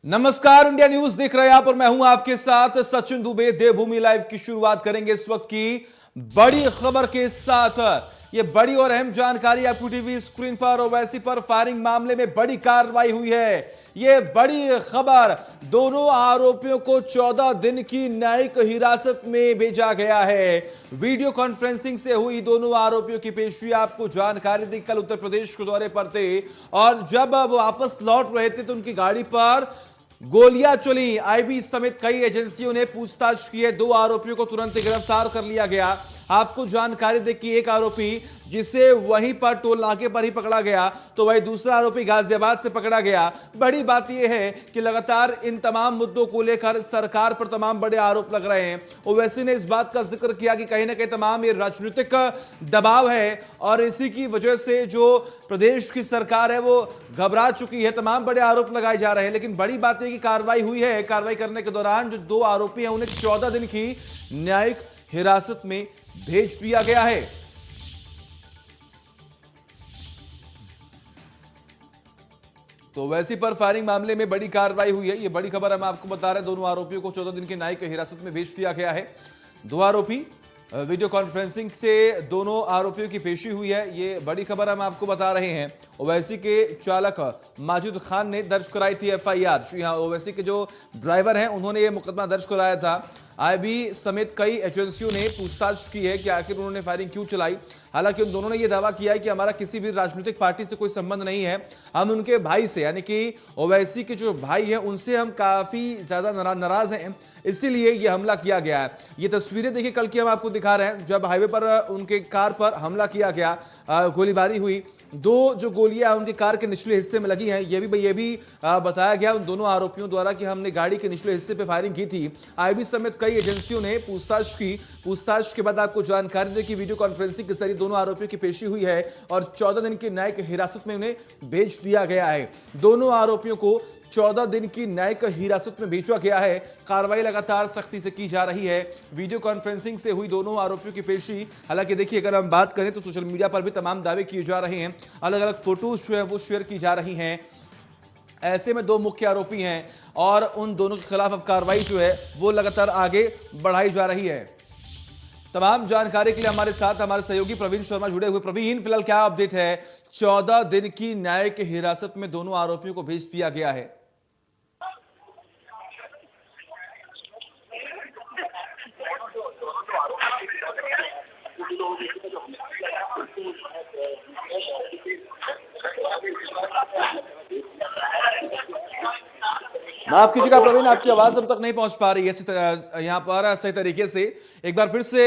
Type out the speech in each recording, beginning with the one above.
नमस्कार, India news देख रहे हैं आप और मैं हूं आपके साथ सचिन दुबे। देवभूमि लाइव की शुरुआत करेंगे इस वक्त की बड़ी खबर के साथ। ये बड़ी और अहम जानकारी आपको टीवी स्क्रीन पर ओवैसी पर फायरिंग मामले में बड़ी कार्रवाई हुई है। ये बड़ी खबर, दोनों आरोपियों को 14 दिन की न्यायिक हिरासत में भेजा गया है। वीडियो कॉन्फ्रेंसिंग से हुई दोनों आरोपियों की पेशी आपको जानकारी दी। कल उत्तर प्रदेश के दौरे पर थे और जब वो वापस लौट रहे थे तो उनकी गाड़ी पर गोलियां चली। आईबी समेत कई एजेंसियों ने पूछताछ की है। 2 आरोपियों को तुरंत गिरफ्तार कर लिया गया। आपको जानकारी दे कि एक आरोपी जिसे वहीं पर टोल नाके पर ही पकड़ा गया, तो वही दूसरा आरोपी गाजियाबाद से पकड़ा गया। बड़ी बात यह है कि लगातार इन तमाम मुद्दों को लेकर सरकार पर तमाम बड़े आरोप लग रहे हैं। ओवैसी ने इस बात का जिक्र किया कि कहीं ना कहीं तमाम ये राजनीतिक दबाव है और इसी की वजह से जो प्रदेश की सरकार है वो घबरा चुकी है। तमाम बड़े आरोप लगाए जा रहे हैं, लेकिन बड़ी बात यह कि कार्रवाई हुई है। कार्रवाई करने के दौरान जो 2 आरोपी हैं उन्हें 14 दिन की न्यायिक हिरासत में भेज दिया गया है। तो वैसी पर फायरिंग मामले में बड़ी कार्रवाई हुई है। ये बड़ी खबर हम आपको बता रहे हैं। दोनों आरोपियों को 14 दिन की न्यायिक हिरासत में भेज दिया गया है। 2 आरोपी वीडियो कॉन्फ्रेंसिंग से दोनों आरोपियों की पेशी हुई है। ये बड़ी खबर हम आपको बता रहे हैं। ओवैसी के चालक माजिद खान ने दर्ज कराई थी एफआईआर। जी हां, ओवैसी के जो ड्राइवर हैं उन्होंने ये मुकदमा दर्ज कराया था। आईबी समेत कई एजेंसियों ने पूछताछ की है कि आखिर उन्होंने फायरिंग क्यों चलाई। हालांकि उन दोनों ने यह दावा किया है कि हमारा किसी भी राजनीतिक पार्टी से कोई संबंध नहीं है। हम उनके भाई से, यानी कि ओवैसी के जो भाई हैं उनसे हम काफी ज्यादा नाराज हैं, इसीलिए यह हमला किया गया है। ये तस्वीरें देखिए कल की हम आपको दिखा रहे हैं, जब हाईवे पर उनके कार पर हमला किया गया, गोलीबारी हुई। 2 जो गोलियां उनकी कार के निचले हिस्से में लगी हैं, ये भी बताया गया उन दोनों आरोपियों द्वारा कि हमने गाड़ी के निचले हिस्से पे फायरिंग की थी। आईबी समेत कई एजेंसियों ने पूछताछ की। पूछताछ के बाद आपको जानकारी दी कि वीडियो कॉन्फ्रेंसिंग के जरिए दोनों आरोपियों की पेशी हुई है और 14 दिन की न्यायिक हिरासत में उन्हें भेज दिया गया है। दोनों आरोपियों को 14 दिन की न्यायिक हिरासत में भेजा गया है। कार्रवाई लगातार सख्ती से की जा रही है। वीडियो कॉन्फ्रेंसिंग से हुई दोनों आरोपियों की पेशी, हालांकि देखिए अगर हम बात करें तो सोशल मीडिया पर भी तमाम दावे किए जा रहे हैं। अलग अलग फोटोज जो है वो शेयर की जा रही हैं। ऐसे में 2 मुख्य आरोपी हैं और उन दोनों के खिलाफ अब कार्रवाई जो है वो लगातार आगे बढ़ाई जा रही है। तमाम जानकारी के लिए हमारे साथ हमारे सहयोगी प्रवीण शर्मा जुड़े हुए। प्रवीण, फिलहाल क्या अपडेट है? 14 दिन की न्यायिक हिरासत में दोनों आरोपियों को भेज दिया गया है। माफ कीजिएगा प्रवीण, आपकी आवाज अब तक नहीं पहुंच पा रही है यहां पर सही तरीके से। एक बार फिर से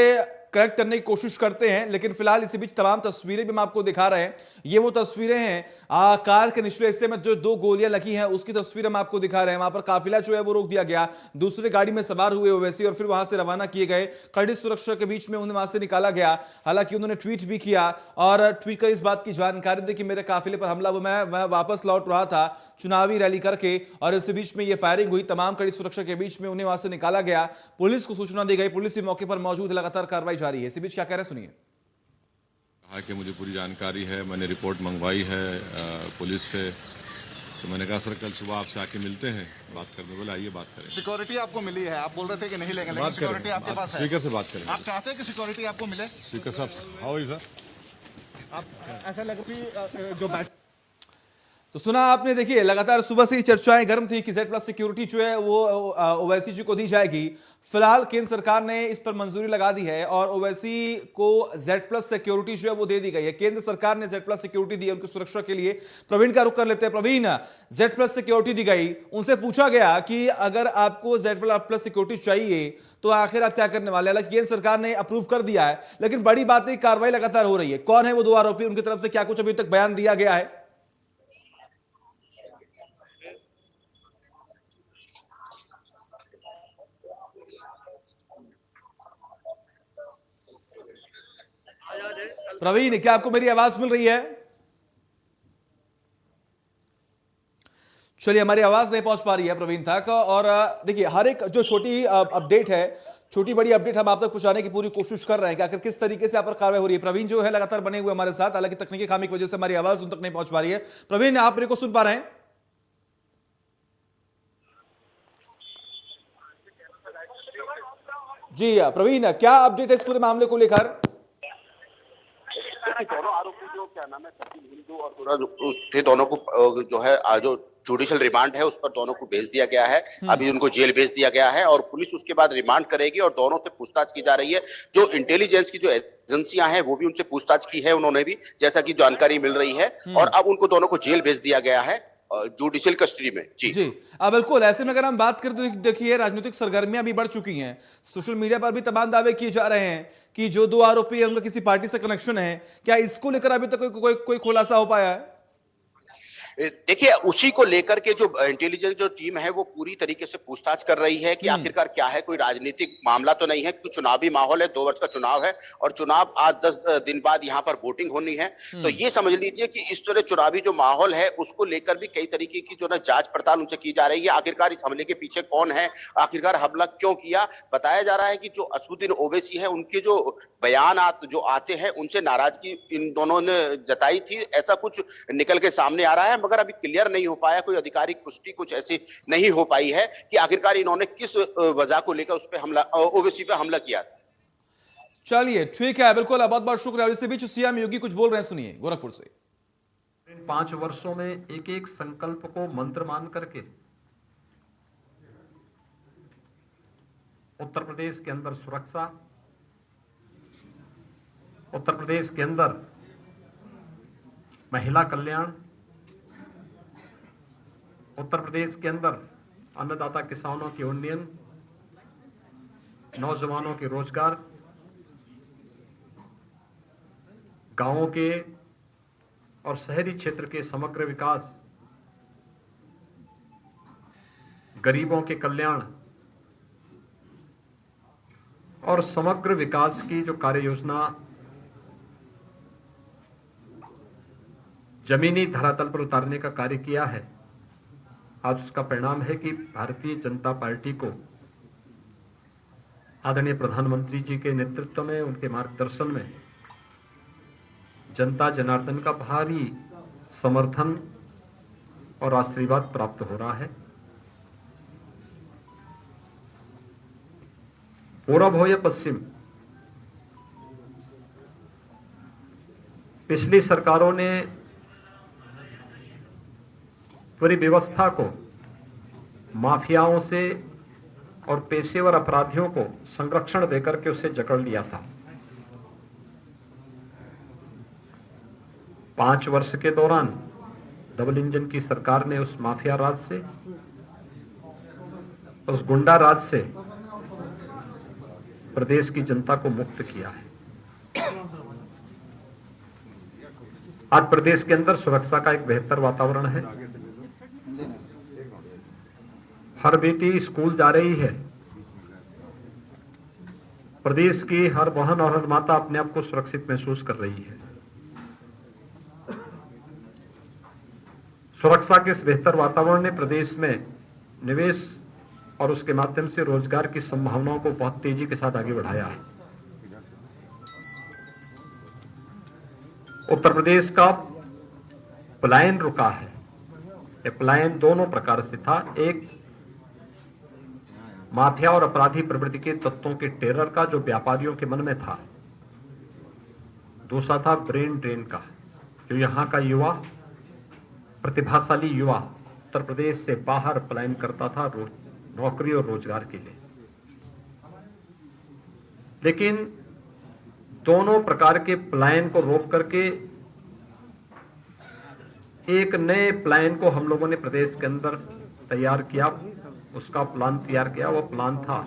कनेक्ट करने की कोशिश करते हैं, लेकिन फिलहाल इसी बीच तमाम तस्वीरें भी हम आपको दिखा रहे हैं। ये वो तस्वीरें हैं कार के निचले हिस्से में जो 2 गोलियां लगी हैं उसकी तस्वीर हम आपको दिखा रहे हैं। वहां पर काफिला जो है वो रोक दिया गया, दूसरे गाड़ी में सवार हुए ओवैसी और फिर वहां से रवाना किए गए। कड़ी सुरक्षा के बीच में उन्हें वहां से निकाला गया। हालांकि उन्होंने ट्वीट भी किया और ट्वीट कर इस बात की जानकारी दी कि मेरे काफिले पर हमला हुआ, मैं वापस लौट रहा था चुनावी रैली करके और इसी बीच में ये फायरिंग हुई। तमाम कड़ी सुरक्षा के बीच में उन्हें वहां से निकाला गया। पुलिस को सूचना दी गई, पुलिस भी मौके पर मौजूद, लगातार कार्रवाई जारी है। इसी बीच क्या कह रहे हैं सुनिए। कहा कि मुझे पूरी जानकारी है, मैंने रिपोर्ट मंगवाई है पुलिस से, तो मैंने कहा सर कल सुबह आपसे आके मिलते हैं, बात करने। बोले आइए बात करें। सिक्योरिटी आपको मिली है, आप बोल रहे थे कि नहीं लेंगे, लेकिन सिक्योरिटी आपके पास है। स्पीकर से बात करें। आप चाहते हैं कि सिक्योरिटी आपको मिले? स्पीकर साहब, हाउ इज सर? आप ऐसा लग रही जो बैठ तो सुना आपने, देखिए लगातार सुबह से ही चर्चाएं गर्म थी कि Z+ सिक्योरिटी जो है वो ओवैसी जी को दी जाएगी। फिलहाल केंद्र सरकार ने इस पर मंजूरी लगा दी है और ओवैसी को Z+ सिक्योरिटी जो है वो दे दी गई है। केंद्र सरकार ने Z+ सिक्योरिटी दी है उनकी सुरक्षा के लिए। प्रवीण का रुख कर लेते हैं। प्रवीण, Z+ सिक्योरिटी दी गई, उनसे पूछा गया कि अगर आपको Z+ सिक्योरिटी चाहिए तो आखिर आप क्या करने वाले? हालांकि केंद्र सरकार ने अप्रूव कर दिया है, लेकिन बड़ी बात है कार्रवाई लगातार हो रही है। कौन है वो 2 आरोपी, उनकी तरफ से क्या कुछ अभी तक बयान दिया गया है? प्रवीण, क्या आपको मेरी आवाज मिल रही है? चलिए, हमारी आवाज नहीं पहुंच पा रही है प्रवीण तक। और देखिए हर एक जो छोटी अपडेट है, छोटी बड़ी अपडेट हम आप तक पहुंचाने की पूरी कोशिश कर रहे हैं कि आखिर किस तरीके से यहाँ पर कार्रवाई हो रही है। प्रवीण जो है लगातार बने हुए हमारे साथ, हालांकि तकनीकी खामी की वजह से हमारी आवाज उन तक नहीं पहुंच पा रही है। प्रवीण, आप मेरे को सुन पा रहे हैं? जी प्रवीण, क्या अपडेट है इस पूरे मामले को लेकर? देखिए, दोनों आरोपी जो क्या नाम है सचिन हिंदू और सूरज थे, दोनों को जो है जो जुडिशियल रिमांड है उस पर दोनों को भेज दिया गया है। अभी उनको जेल भेज दिया गया है और पुलिस उसके बाद रिमांड करेगी और दोनों से पूछताछ की जा रही है। जो इंटेलिजेंस की जो एजेंसियां हैं वो भी उनसे पूछताछ की है उन्होंने भी, जैसा कि जानकारी मिल रही है। और अब उनको दोनों को जेल भेज दिया गया है जुडिशियल कस्टडी में। जी जी बिल्कुल। ऐसे में अगर हम बात करें तो देखिए, राजनीतिक सरगर्मियां भी बढ़ चुकी हैं। सोशल मीडिया पर भी तमाम दावे किए जा रहे हैं कि जो दो आरोपी हैं उनका किसी पार्टी से कनेक्शन है। क्या इसको लेकर अभी तक कोई खुलासा हो पाया है? देखिए, उसी को लेकर के जो इंटेलिजेंस जो टीम है वो पूरी तरीके से पूछताछ कर रही है कि आखिरकार क्या है, कोई राजनीतिक मामला तो नहीं है, क्योंकि चुनावी माहौल है, 2 वर्ष का चुनाव है और चुनाव आज 10 दिन बाद यहाँ पर वोटिंग होनी है। तो ये समझ लीजिए कि इस तरह चुनावी जो माहौल है उसको लेकर भी कई तरीके की जो ना जांच पड़ताल उनसे की जा रही है। आखिरकार इस हमले के पीछे कौन है, आखिरकार हमला क्यों किया। बताया जा रहा है कि जो असदुद्दीन ओवैसी है उनके जो बयान जो आते हैं उनसे नाराजगी इन दोनों ने जताई थी, ऐसा कुछ निकल के सामने आ रहा है। मगर अभी क्लियर नहीं हो पाया, कोई आधिकारिक पुष्टि कुछ ऐसी नहीं हो पाई है कि आखिरकार इन्होंने किस वजह को लेकर उस पे हमला, ओवैसी पे हमला किया था। चलिए ठीक है, बिल्कुल, बहुत बहुत शुक्रिया। और इसी बीच सीएम योगी कुछ बोल रहे हैं, सुनिए गोरखपुर से। इन 5 वर्षों में एक एक संकल्प को मंत्र मान करके उत्तर प्रदेश के अंदर सुरक्षा, उत्तर प्रदेश के अंदर महिला कल्याण, उत्तर प्रदेश के अंदर अन्नदाता किसानों की उन्नयन, नौजवानों के रोजगार, गांवों के और शहरी क्षेत्र के समग्र विकास, गरीबों के कल्याण और समग्र विकास की जो कार्य योजना जमीनी धरातल पर उतारने का कार्य किया है, आज उसका परिणाम है कि भारतीय जनता पार्टी को आदरणीय प्रधानमंत्री जी के नेतृत्व में, उनके मार्गदर्शन में जनता जनार्दन का भारी समर्थन और आशीर्वाद प्राप्त हो रहा है। पूरब हो या पश्चिम, पिछली सरकारों ने पूरी व्यवस्था को माफियाओं से और पेशेवर अपराधियों को संरक्षण देकर के उसे जकड़ लिया था। 5 वर्ष के दौरान डबल इंजन की सरकार ने उस माफिया राज से, उस गुंडा राज से प्रदेश की जनता को मुक्त किया है। आज प्रदेश के अंदर सुरक्षा का एक बेहतर वातावरण है। हर बेटी स्कूल जा रही है। प्रदेश की हर बहन और हर माता अपने आप को सुरक्षित महसूस कर रही है। सुरक्षा के इस बेहतर वातावरण ने प्रदेश में निवेश और उसके माध्यम से रोजगार की संभावनाओं को बहुत तेजी के साथ आगे बढ़ाया है। उत्तर प्रदेश का पलायन रुका है। ये पलायन दोनों प्रकार से था। एक, माफिया और अपराधी प्रवृत्ति के तत्वों के टेरर का जो व्यापारियों के मन में था। दूसरा था ब्रेन ड्रेन का, जो यहाँ का युवा, प्रतिभाशाली युवा उत्तर प्रदेश से बाहर पलायन करता था नौकरी और रोजगार के लिए। लेकिन दोनों प्रकार के पलायन को रोक करके एक नए पलायन को हम लोगों ने प्रदेश के अंदर तैयार किया, उसका प्लान तैयार किया। वो प्लान था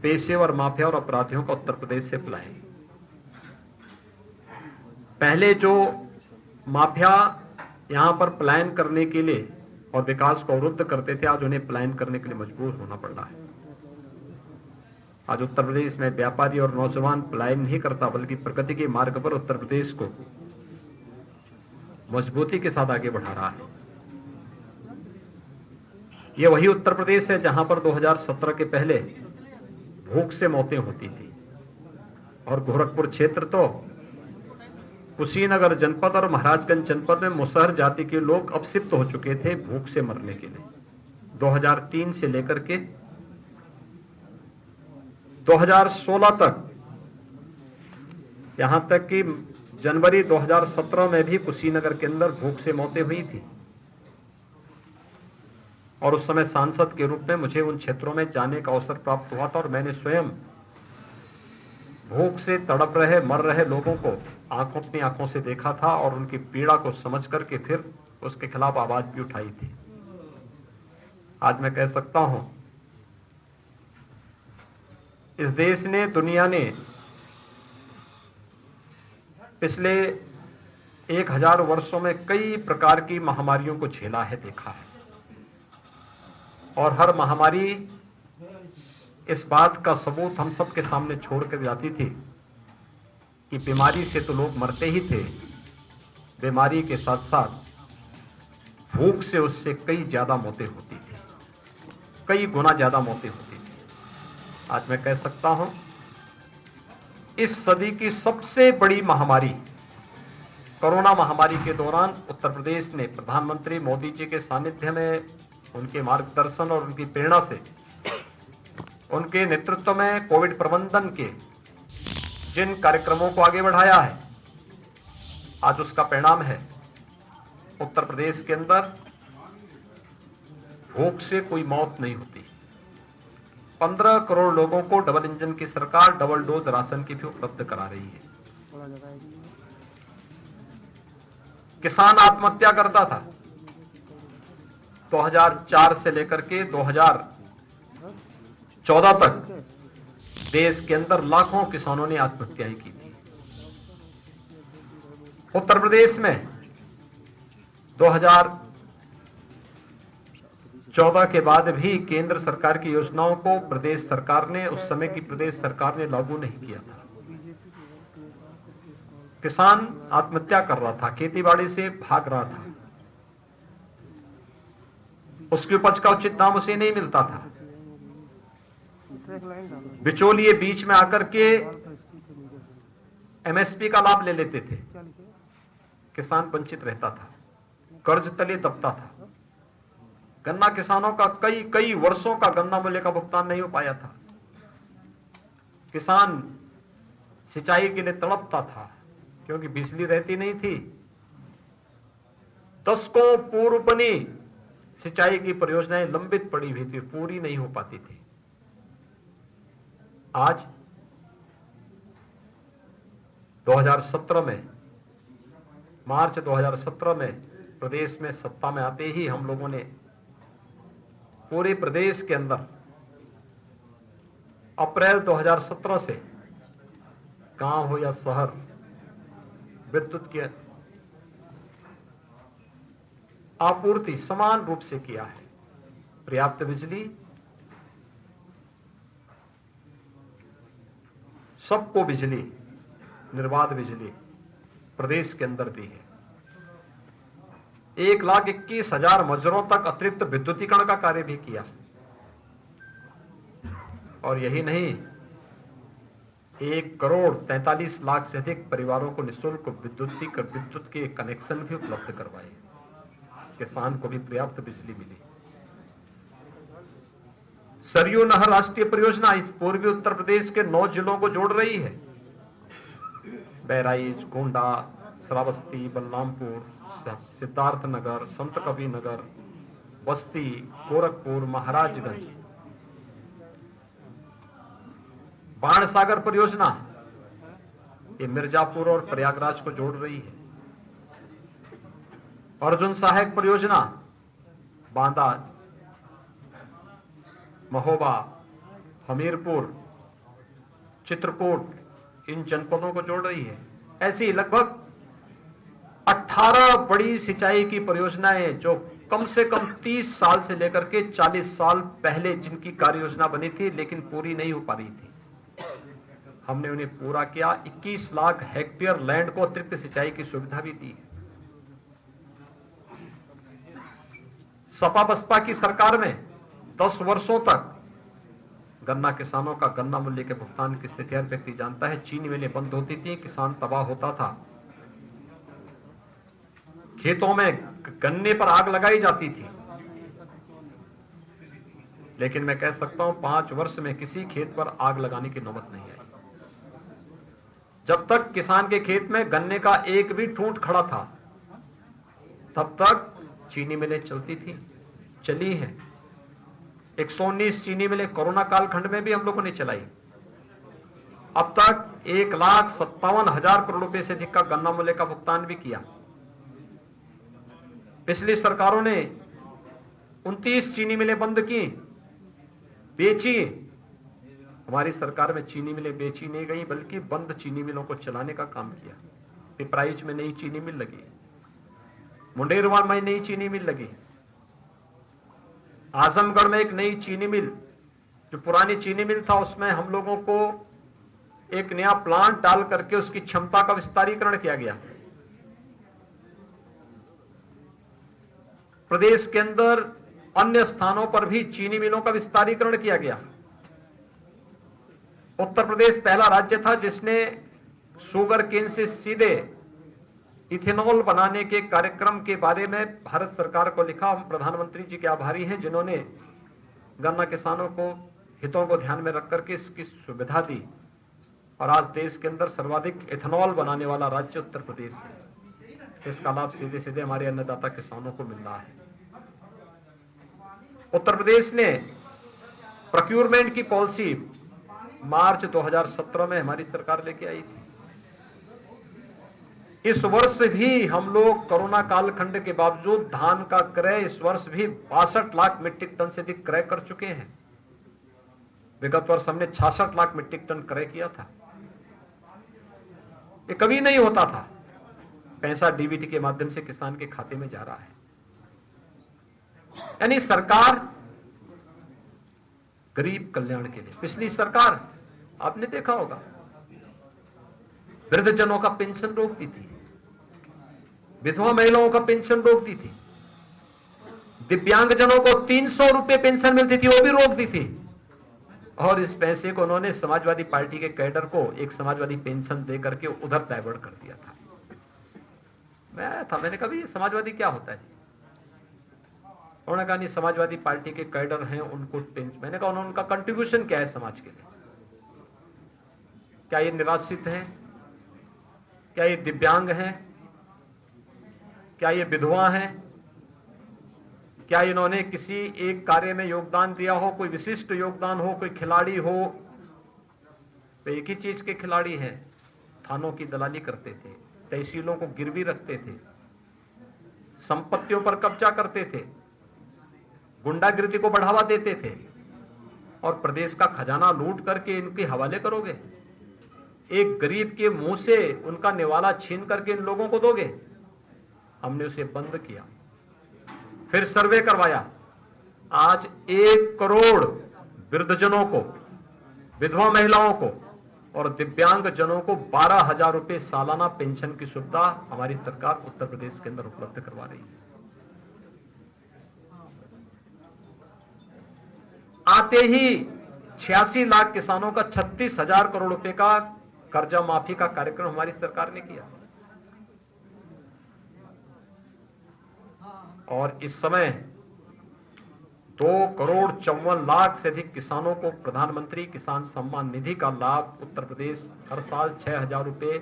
पेशेवर माफिया और अपराधियों का उत्तर प्रदेश से पलायन। पहले जो माफिया यहां पर पलायन करने के लिए और विकास को अवरुद्ध करते थे, आज उन्हें पलायन करने के लिए मजबूर होना पड़ रहा है। आज उत्तर प्रदेश में व्यापारी और नौजवान पलायन नहीं करता, बल्कि प्रगति के मार्ग पर उत्तर प्रदेश को मजबूती के साथ आगे बढ़ा रहा है। यह वही उत्तर प्रदेश है जहां पर 2017 के पहले भूख से मौतें होती थी और गोरखपुर क्षेत्र तो कुशीनगर जनपद और महाराजगंज जनपद में मुसहर जाति के लोग अपसिप्त हो चुके थे भूख से मरने के लिए। 2003 से लेकर के 2016 तक, यहां तक कि जनवरी 2017 में भी कुशीनगर के अंदर भूख से मौतें हुई थी और उस समय सांसद के रूप में मुझे उन क्षेत्रों में जाने का अवसर प्राप्त हुआ था और मैंने स्वयं भूख से तड़प रहे, मर रहे लोगों को अपनी आंखों से देखा था और उनकी पीड़ा को समझ करके फिर उसके खिलाफ आवाज भी उठाई थी। आज मैं कह सकता हूं, इस देश ने, दुनिया ने पिछले 1000 वर्षों में कई प्रकार की महामारियों को झेला है, देखा है, और हर महामारी इस बात का सबूत हम सबके सामने छोड़ कर जाती थी कि बीमारी से तो लोग मरते ही थे, बीमारी के साथ साथ भूख से उससे कई ज्यादा मौतें होती थी, कई गुना ज्यादा मौतें होती थी। आज मैं कह सकता हूं, इस सदी की सबसे बड़ी महामारी कोरोना महामारी के दौरान उत्तर प्रदेश ने प्रधानमंत्री मोदी जी के सानिध्य में, उनके मार्गदर्शन और उनकी प्रेरणा से, उनके नेतृत्व में कोविड प्रबंधन के जिन कार्यक्रमों को आगे बढ़ाया है, आज उसका परिणाम है उत्तर प्रदेश के अंदर भूख से कोई मौत नहीं होती। 15 करोड़ लोगों को डबल इंजन की सरकार डबल डोज राशन की भी उपलब्ध करा रही है। किसान आत्महत्या करता था 2004 से लेकर के 2014 तक देश के अंदर लाखों किसानों ने आत्महत्याएं की थी। उत्तर प्रदेश में 2014 के बाद भी केंद्र सरकार की योजनाओं को प्रदेश सरकार ने, उस समय की प्रदेश सरकार ने लागू नहीं किया था। किसान आत्महत्या कर रहा था, खेतीबाड़ी से भाग रहा था, उसकी उपज का उचित दाम उसे नहीं मिलता था, बिचौलिए बीच में आकर के एमएसपी का लाभ ले लेते थे, किसान वंचित रहता था, कर्ज तले दबता था। गन्ना किसानों का कई वर्षों का गन्ना मूल्य का भुगतान नहीं हो पाया था। किसान सिंचाई के लिए तड़पता था क्योंकि बिजली रहती नहीं थी। दशकों पूर्व बनी सिंचाई की परियोजनाएं लंबित पड़ी हुई थी, पूरी नहीं हो पाती थी। आज 2017 में, मार्च 2017 में प्रदेश में सत्ता में आते ही हम लोगों ने पूरे प्रदेश के अंदर अप्रैल 2017 से गांव हो या शहर, विद्युत की आपूर्ति समान रूप से किया है। पर्याप्त बिजली सबको, बिजली, निर्बाध बिजली प्रदेश के अंदर दी है। 1,21,000 मजदूरों तक अतिरिक्त विद्युतीकरण का कार्य भी किया। और यही नहीं, 1,43,00,000 से अधिक परिवारों को निःशुल्क विद्युत के कनेक्शन भी उपलब्ध करवाए। किसान को भी पर्याप्त बिजली मिली। सरयू नहर राष्ट्रीय परियोजना इस पूर्वी उत्तर प्रदेश के 9 जिलों को जोड़ रही है। बहराइच, गोंडा, श्रावस्ती, बलरामपुर, सिद्धार्थनगर, संत कबीर नगर, बस्ती, गोरखपुर, महाराजगंज। बाणसागर परियोजना ये मिर्जापुर और प्रयागराज को जोड़ रही है। अर्जुन सहायक परियोजना बांदा, महोबा, हमीरपुर, चित्रकूट इन जनपदों को जोड़ रही है। ऐसी लगभग 18 बड़ी सिंचाई की परियोजनाएं जो कम से कम 30 साल से लेकर के 40 साल पहले जिनकी कार्य योजना बनी थी लेकिन पूरी नहीं हो पा रही थी, हमने उन्हें पूरा किया। 21 लाख हेक्टेयर लैंड को अतिरिक्त सिंचाई की सुविधा भी दी। सपा बसपा की सरकार में 10 वर्षों तक गन्ना किसानों का गन्ना मूल्य के भुगतान की स्थिति हर व्यक्ति जानता है। चीनी मिलें बंद होती थी, किसान तबाह होता था, खेतों में गन्ने पर आग लगाई जाती थी। लेकिन मैं कह सकता हूं 5 वर्ष में किसी खेत पर आग लगाने की नौबत नहीं आई। जब तक किसान के खेत में गन्ने का एक भी ठूंठ खड़ा था, तब तक चीनी मिलें चलती थी, चली हैं। 119 चीनी मिलें कोरोना कालखंड में भी हम लोगों ने चलाई। अब तक 1,57,000 करोड़ रुपए से अधिक का गन्ना मूल्य का भुगतान भी किया। पिछली सरकारों ने 29 चीनी मिलें बंद की, बेची। हमारी सरकार में चीनी मिलें बेची नहीं गई, बल्कि बंद चीनी मिलों को चलाने का काम किया। पिपराइच में नई चीनी मिल लगी, मुंडेरवा में नई चीनी मिल लगी, आजमगढ़ में एक नई चीनी मिल, जो पुरानी चीनी मिल था उसमें हम लोगों को एक नया प्लांट डाल करके उसकी क्षमता का विस्तारीकरण किया गया। प्रदेश के अंदर अन्य स्थानों पर भी चीनी मिलों का विस्तारीकरण किया गया। उत्तर प्रदेश पहला राज्य था जिसने शुगर केन से सीधे इथेनॉल बनाने के कार्यक्रम के बारे में भारत सरकार को लिखा। हम प्रधानमंत्री जी के आभारी हैं जिन्होंने गन्ना किसानों को हितों को ध्यान में रख करके इसकी सुविधा दी, और आज देश के अंदर सर्वाधिक इथेनॉल बनाने वाला राज्य उत्तर प्रदेश है। इसका लाभ सीधे सीधे हमारे अन्नदाता किसानों को मिल रहा है। उत्तर प्रदेश ने प्रोक्योरमेंट की पॉलिसी मार्च 2017 में हमारी सरकार लेके आई थी। इस वर्ष भी हम लोग कोरोना कालखंड के बावजूद धान का क्रय इस वर्ष भी 62 लाख मीट्रिक टन से अधिक क्रय कर चुके हैं। विगत वर्ष हमने 66 लाख मीट्रिक टन क्रय किया था। ये कभी नहीं होता था। पैसा डीबीटी के माध्यम से किसान के खाते में जा रहा है। यानी सरकार गरीब कल्याण के लिए। पिछली सरकार आपने देखा होगा, वृद्धजनों का पेंशन रोकती थी, विधवा महिलाओं का पेंशन रोकती थी, दिव्यांगजनों को 300 रुपए पेंशन मिलती थी, वो भी रोक दी थी। और इस पैसे को उन्होंने समाजवादी पार्टी के कैडर को एक समाजवादी पेंशन देकर के उधर डाइवर्ट कर दिया था। मैंने कहा ये समाजवादी क्या होता है? उन्होंने कहा नहीं, समाजवादी पार्टी के कैडर हैं, उनको पेंशन। मैंने कहा उनका कंट्रीब्यूशन क्या है समाज के लिए? क्या ये निराश्रित हैं? क्या ये दिव्यांग हैं? क्या ये विधवा हैं? क्या इन्होंने किसी एक कार्य में योगदान दिया हो, कोई विशिष्ट योगदान हो, कोई खिलाड़ी हो? तो एक ही चीज के खिलाड़ी हैं। थानों की दलाली करते थे, तहसीलों को गिरवी रखते थे, संपत्तियों पर कब्जा करते थे, गुंडागिरी को बढ़ावा देते थे, और प्रदेश का खजाना लूट करके इनके हवाले करोगे? एक गरीब के मुंह से उनका निवाला छीन करके इन लोगों को दोगे? हमने उसे बंद किया, फिर सर्वे करवाया। आज 1 करोड़ वृद्धजनों को, विधवा महिलाओं को और दिव्यांग जनों को 12,000 रुपए सालाना पेंशन की सुविधा हमारी सरकार उत्तर प्रदेश के अंदर उपलब्ध करवा रही है। आते ही 86 लाख किसानों का 36,000 करोड़ रुपए का कर्जा माफी का कार्यक्रम हमारी सरकार ने किया। और इस समय 2,54,00,000 से अधिक किसानों को प्रधानमंत्री किसान सम्मान निधि का लाभ उत्तर प्रदेश हर साल 6,000 रुपए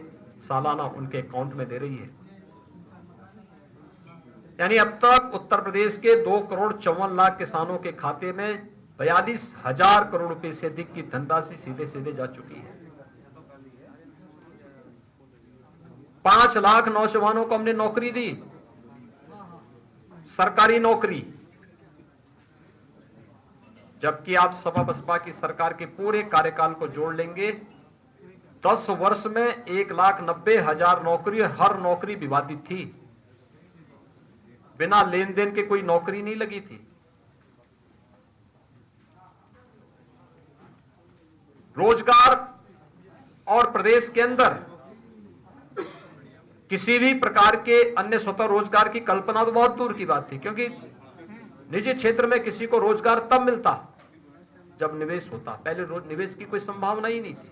सालाना उनके अकाउंट में दे रही है। यानी अब तक उत्तर प्रदेश के 2,54,00,000 किसानों के खाते में 42,000 करोड़ रुपए से अधिक की धनराशि सीधे सीधे जा चुकी है। 5 लाख नौजवानों को हमने नौकरी दी, सरकारी नौकरी। जबकि आप सपा बसपा की सरकार के पूरे कार्यकाल को जोड़ लेंगे, 10 वर्ष में 1,90,000 नौकरी, हर नौकरी विवादित थी, बिना लेन देन के कोई नौकरी नहीं लगी थी। रोजगार और प्रदेश के अंदर किसी भी प्रकार के अन्य स्वतः रोजगार की कल्पना तो बहुत दूर की बात थी, क्योंकि निजी क्षेत्र में किसी को रोजगार तब मिलता जब निवेश होता। पहले निवेश की कोई संभावना ही नहीं थी।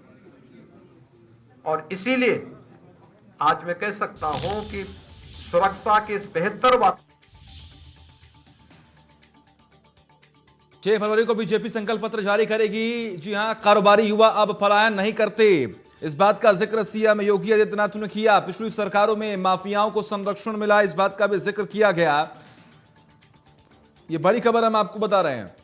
और इसीलिए आज मैं कह सकता हूं कि सुरक्षा के इस बेहतर 6 फरवरी को बीजेपी संकल्प पत्र जारी करेगी। जी हां, कारोबारी युवा अब पलायन नहीं करते, इस बात का जिक्र सीएम योगी आदित्यनाथ ने किया। पिछली सरकारों में माफियाओं को संरक्षण मिला, इस बात का भी जिक्र किया गया। ये बड़ी खबर हम आपको बता रहे हैं।